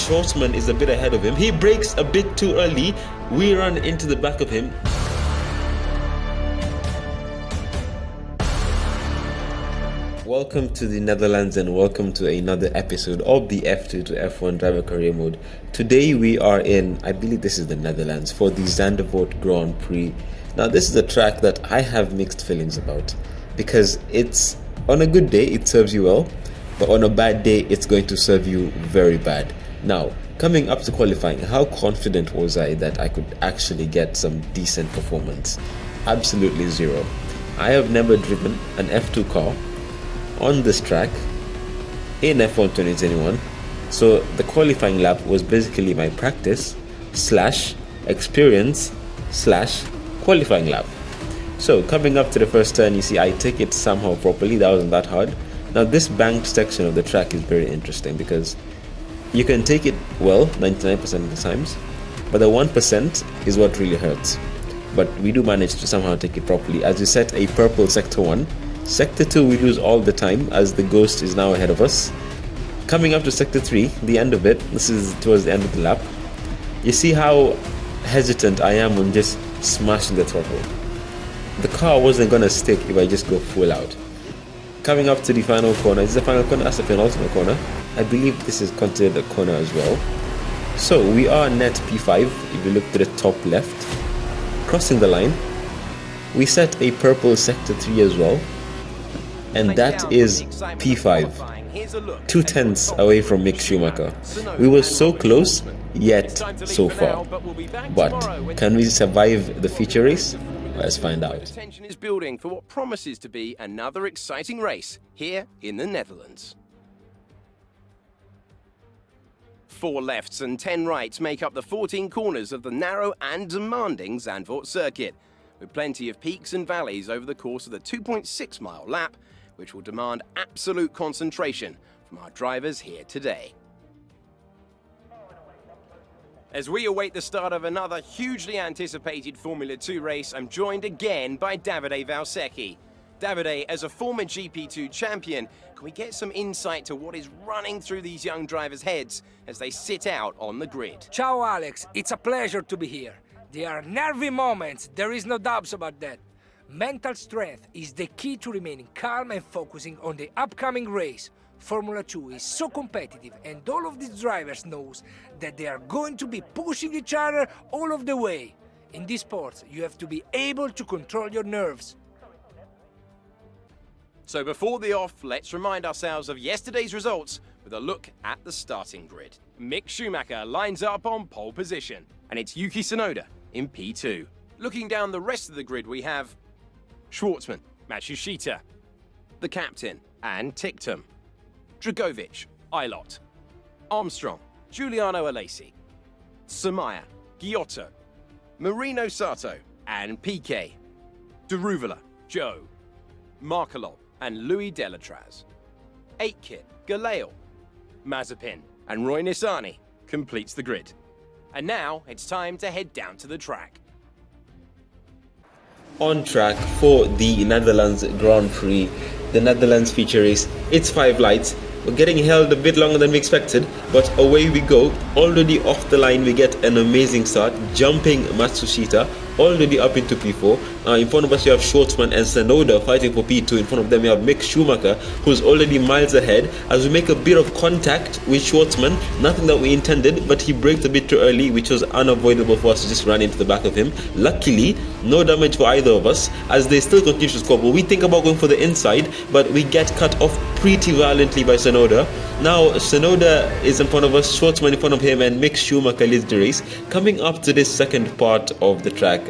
Schwartzman is a bit ahead of him. He brakes a bit too early. We run into the back of him. Welcome to the Netherlands and welcome to another episode of the F2 to F1 Driver Career Mode. Today we are in, I believe this is the Netherlands, for the Zandvoort Grand Prix. Now this is a track that I have mixed feelings about because it's, on a good day it serves you well, but on a bad day it's going to serve you very bad. Now, coming up to qualifying, how confident was I that I could actually get some decent performance? Absolutely zero. I have never driven an F2 car on this track in F1 2021, so the qualifying lap was basically my practice / experience / qualifying lap. So coming up to the first turn, you see I take it somehow properly. That wasn't that hard. Now this banked section of the track is very interesting because you can take it well 99% of the times, but the 1% is what really hurts. But we do manage to somehow take it properly as we set a purple sector 1. Sector 2 we lose all the time as the Ghost is now ahead of us. Coming up to Sector 3, the end of it, this is towards the end of the lap. You see how hesitant I am on just smashing the throttle. The car wasn't going to stick if I just go full out. Coming up to the final corner, is the final corner? That's the penultimate corner. I believe this is considered a corner as well. So we are net P5 if you look to the top left. Crossing the line, we set a purple Sector 3 as well. And that is P5, 2/10 away from Mick Schumacher. We were so close, yet so far. But can we survive the feature race? Let's find out. Tension is building for what promises to be another exciting race here in the Netherlands. 4 lefts and 10 rights make up the 14 corners of the narrow and demanding Zandvoort circuit, with plenty of peaks and valleys over the course of the 2.6-mile lap, which will demand absolute concentration from our drivers here today. As we await the start of another hugely anticipated Formula 2 race, I'm joined again by Davide Valsecchi. Davide, as a former GP2 champion, can we get some insight to what is running through these young drivers' heads as they sit out on the grid? Ciao Alex, it's a pleasure to be here. There are nervy moments, there is no doubts about that. Mental strength is the key to remaining calm and focusing on the upcoming race. Formula 2 is so competitive and all of these drivers knows that they are going to be pushing each other all of the way. In this sport, you have to be able to control your nerves. So before the off, let's remind ourselves of yesterday's results with a look at the starting grid. Mick Schumacher lines up on pole position, and it's Yuki Tsunoda in P2. Looking down the rest of the grid, we have Schwartzman, Matsushita, the captain, and Ticktum, Dragovic, Ilott, Armstrong, Giuliano Alesi, Samaya, Giotto, Marino Sato, and Piquet, Deruvala, Joe, Markelov, and Louis Delatraz. Aitkit, Galeo, Mazepin, and Roy Nissany completes the grid. And now it's time to head down to the track. On track for the Netherlands Grand Prix, the Netherlands feature race. It's 5 lights. We're getting held a bit longer than we expected, but away we go. Already off the line, we get an amazing start, jumping Matsushita already up into P4. In front of us, you have Schwartzman and Tsunoda fighting for P2. In front of them, we have Mick Schumacher, who's already miles ahead. As we make a bit of contact with Schwartzman, nothing that we intended, but he braked a bit too early, which was unavoidable for us to just run into the back of him. Luckily, no damage for either of us, as they still continue to score. But we think about going for the inside, but we get cut off pretty violently by Tsunoda. Now, Tsunoda is in front of us, Schwartzman in front of him, and Mick Schumacher leads the race. Coming up to this second part of the track,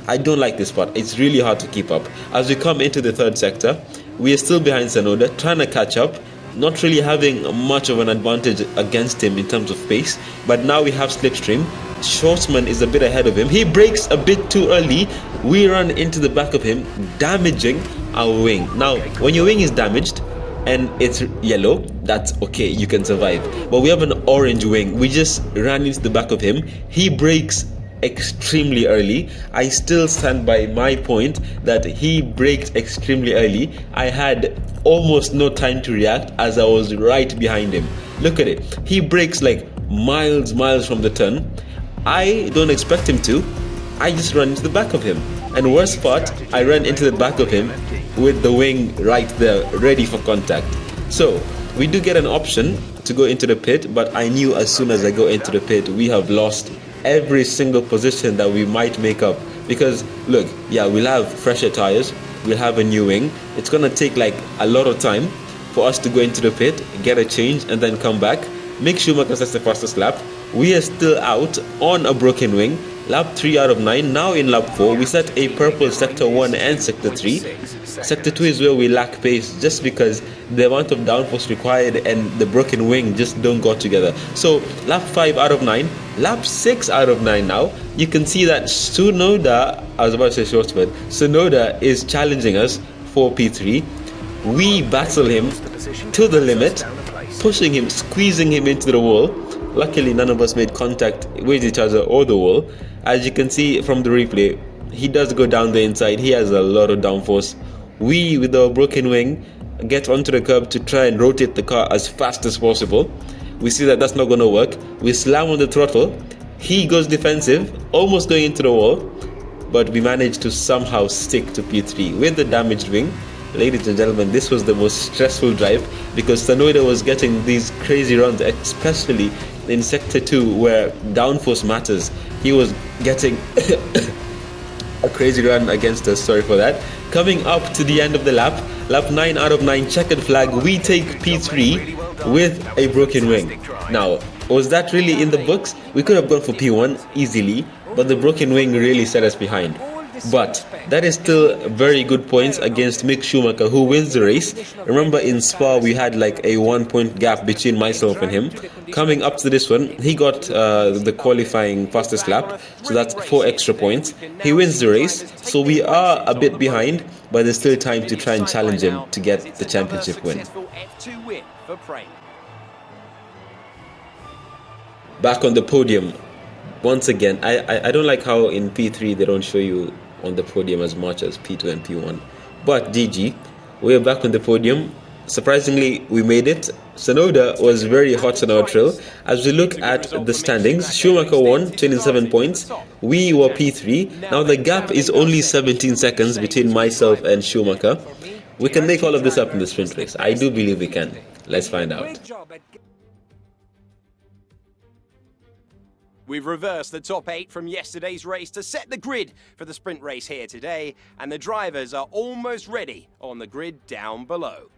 I don't like this part. It's really hard to keep up. As we come into the third sector, we are still behind Tsunoda, trying to catch up, not really having much of an advantage against him in terms of pace, but now we have slipstream. Schwartzman is a bit ahead of him. He brakes a bit too early. We run into the back of him, damaging our wing. Now, when your wing is damaged and it's yellow, that's okay, you can survive. But we have an orange wing. We just ran into the back of him. He brakes extremely early. I still stand by my point that he braked extremely early. I had almost no time to react as I was right behind him. Look at it. He brakes like miles from the turn. I don't expect him to. I just run into the back of him. And worst part, I ran into the back of him with the wing right there, ready for contact. So, we do get an option to go into the pit, but I knew as soon as I go into the pit, we have lost every single position that we might make up. Because, look, yeah, we'll have fresher tires, we'll have a new wing. It's going to take like a lot of time for us to go into the pit, get a change, and then come back. Mick Schumacher sets the fastest lap. We are still out on a broken wing. Lap 3 out of 9. Now in lap 4, we set a purple sector 1 and sector 3. Sector 2 is where we lack pace just because the amount of downforce required and the broken wing just don't go together. So lap 5 out of 9. Lap 6 out of 9 now. You can see that Tsunoda, I was about to say Schwartzman, Tsunoda is challenging us for P3. We battle him to the limit, pushing him, squeezing him into the wall. Luckily, none of us made contact with each other or the wall. As you can see from the replay, he does go down the inside. He has a lot of downforce. We, with our broken wing, get onto the curb to try and rotate the car as fast as possible. We see that that's not going to work. We slam on the throttle. He goes defensive, almost going into the wall. But we managed to somehow stick to P3 with the damaged wing. Ladies and gentlemen, this was the most stressful drive because Tsunoda was getting these crazy runs, especially in sector 2 where downforce matters. He was getting a crazy run against us, sorry for that. Coming up to the end of the lap, lap 9 out of 9, checkered flag, we take P3 with a broken wing. Now, was that really in the books? We could have gone for P1 easily, but the broken wing really set us behind. But that is still very good points against Mick Schumacher, who wins the race. Remember in Spa we had like a 1 point gap between myself and him. Coming up to this one, he got the qualifying fastest lap, so that's 4 extra points. He wins the race, so we are a bit behind, but there's still time to try and challenge him to get the championship win. Back on the podium. Once again, I don't like how in P3 they don't show you on the podium as much as P2 and P1. But GG, we are back on the podium. Surprisingly, we made it. Tsunoda was very hot on our trail. As we look at the standings, Schumacher won 27 points. We were P3. Now the gap is only 17 seconds between myself and Schumacher. We can make all of this up in the sprint race. I do believe we can. Let's find out. We've reversed the top 8 from yesterday's race to set the grid for the sprint race here today, and the drivers are almost ready on the grid down below.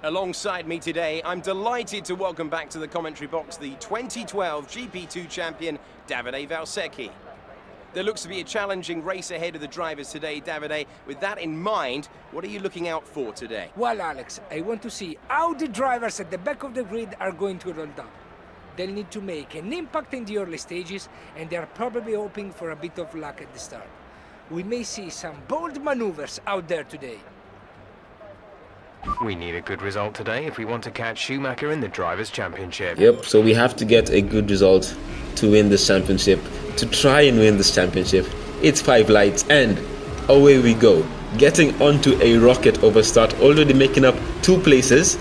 Alongside me today, I'm delighted to welcome back to the commentary box the 2012 GP2 champion, Davide Valsecchi. There looks to be a challenging race ahead of the drivers today, Davide. With that in mind, what are you looking out for today? Well, Alex, I want to see how the drivers at the back of the grid are going to roll down. They'll need to make an impact in the early stages, and they're probably hoping for a bit of luck at the start. We may see some bold maneuvers out there today. We need a good result today if we want to catch Schumacher in the Drivers' Championship. Yep, so we have to get a good result to win this championship, to try and win this championship. It's 5 lights and away we go. Getting onto a rocket over start, already making up 2 places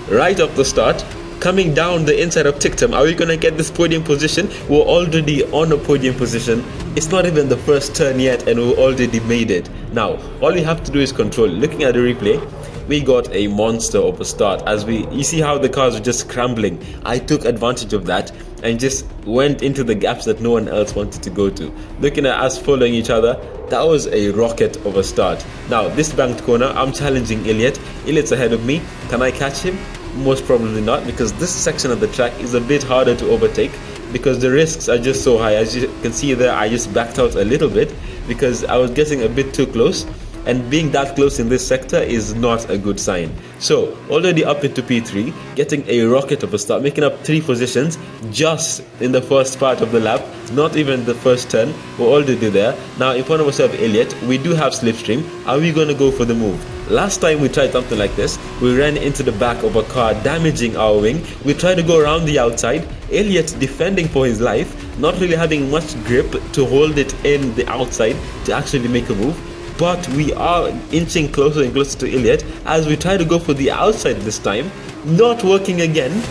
right off the start. Coming down the inside of Tictum, are we going to get this podium position? We're already on a podium position. It's not even the first turn yet and we already made it. Now, all we have to do is control. Looking at the replay, we got a monster of a start. You see how the cars were just scrambling. I took advantage of that and just went into the gaps that no one else wanted to go to. Looking at us following each other, that was a rocket of a start. Now, this banked corner, I'm challenging Elliott. Elliott's ahead of me. Can I catch him? Most probably not, because this section of the track is a bit harder to overtake because the risks are just so high. As you can see there, I just backed out a little bit because I was getting a bit too close, and being that close in this sector is not a good sign. So already up into P3, getting a rocket of a start, making up 3 positions just in the first part of the lap, not even the first turn. We're already there. Now in front of us we have Elliott. We do have slipstream. Are we going to go for the move? Last time we tried something like this, we ran into the back of a car, damaging our wing. We tried to go around the outside. Elliott defending for his life, not really having much grip to hold it in the outside to actually make a move. But we are inching closer and closer to Elliott as we try to go for the outside this time. Not working again.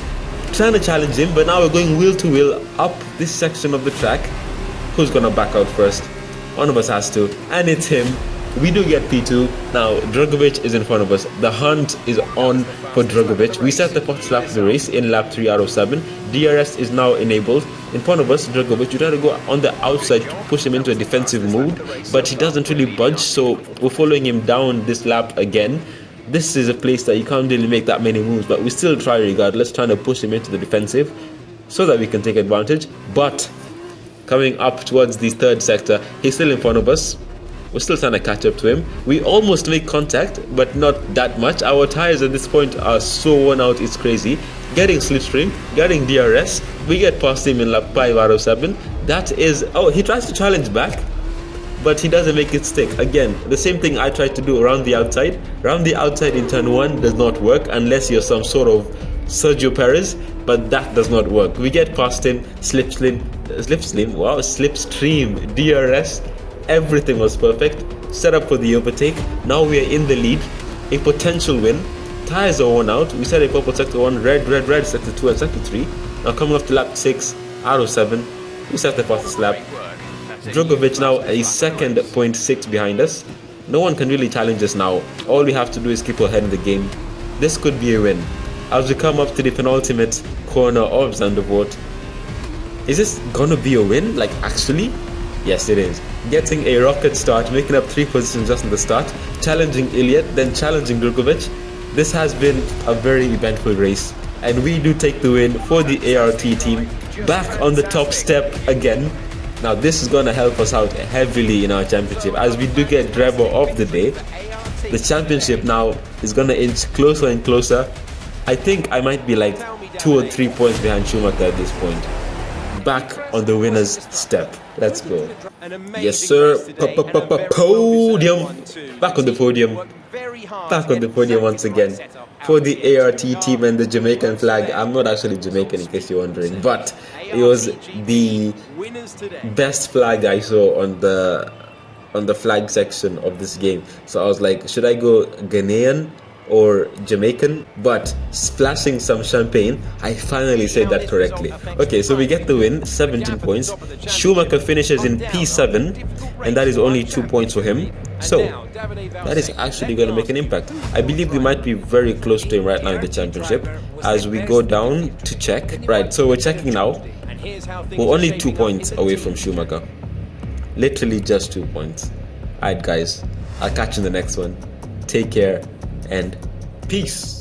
Trying to challenge him, but now we're going wheel to wheel up this section of the track. Who's gonna back out first? One of us has to, and it's him. We do get P2. Now Dragovic is in front of us. The hunt is on for Dragovic. We set the first lap of the race in lap 3 out of 7. DRS is now enabled. In front of us, Dragovic, we try to go on the outside to push him into a defensive mood, but he doesn't really budge, so we're following him down this lap again. This is a place that you can't really make that many moves, but we still try regardless, trying to push him into the defensive so that we can take advantage. But coming up towards the third sector, he's still in front of us. We're still trying to catch up to him. We almost make contact, but not that much. Our tires at this point are so worn out, it's crazy. Getting slipstream, getting DRS. We get past him in lap 5 out of 7. That is... Oh, he tries to challenge back, but he doesn't make it stick. Again, the same thing I tried to do around the outside. Around the outside in turn 1 does not work unless you're some sort of Sergio Perez, but that does not work. We get past him, slipstream, DRS. Everything was perfect. Set up for the overtake. Now we are in the lead. A potential win. Tires are worn out. We set a purple sector 1, red, sector 2 and sector 3. Now coming up to lap 6 out of 7. We set the fastest lap. Dragovic now a second 0.6 behind us. No one can really challenge us now. All we have to do is keep our head in the game. This could be a win. As we come up to the penultimate corner of Zandvoort. Is this gonna be a win? Like actually? Yes, it is. Getting a rocket start, making up 3 positions just in the start, challenging Elliott, then challenging Dragovic. This has been a very eventful race, and we do take the win for the ART team. Back on the top step again. Now this is going to help us out heavily in our championship, as we do get driver of the day. The championship now is going to inch closer and closer. I think I might be like 2 or 3 points behind Schumacher at this point. Back on the winner's step. Let's go. Yes, sir. Podium. Back on the podium. Back on the podium once again. For the ART team and the Jamaican flag. I'm not actually Jamaican in case you're wondering, but it was the best flag I saw on the flag section of this game. So I was like, should I go Ghanaian or Jamaican? But splashing some champagne, I finally said that correctly. Okay, so we get the win, 17 points. Schumacher finishes in P7, and that is only 2 points for him. So that is actually going to make an impact. I believe we might be very close to him right now in the championship. As we go down to check, right, so we're checking now. We're only 2 points away from Schumacher. Literally just 2 points. Alright guys, I'll catch you in the next one. Take care and peace.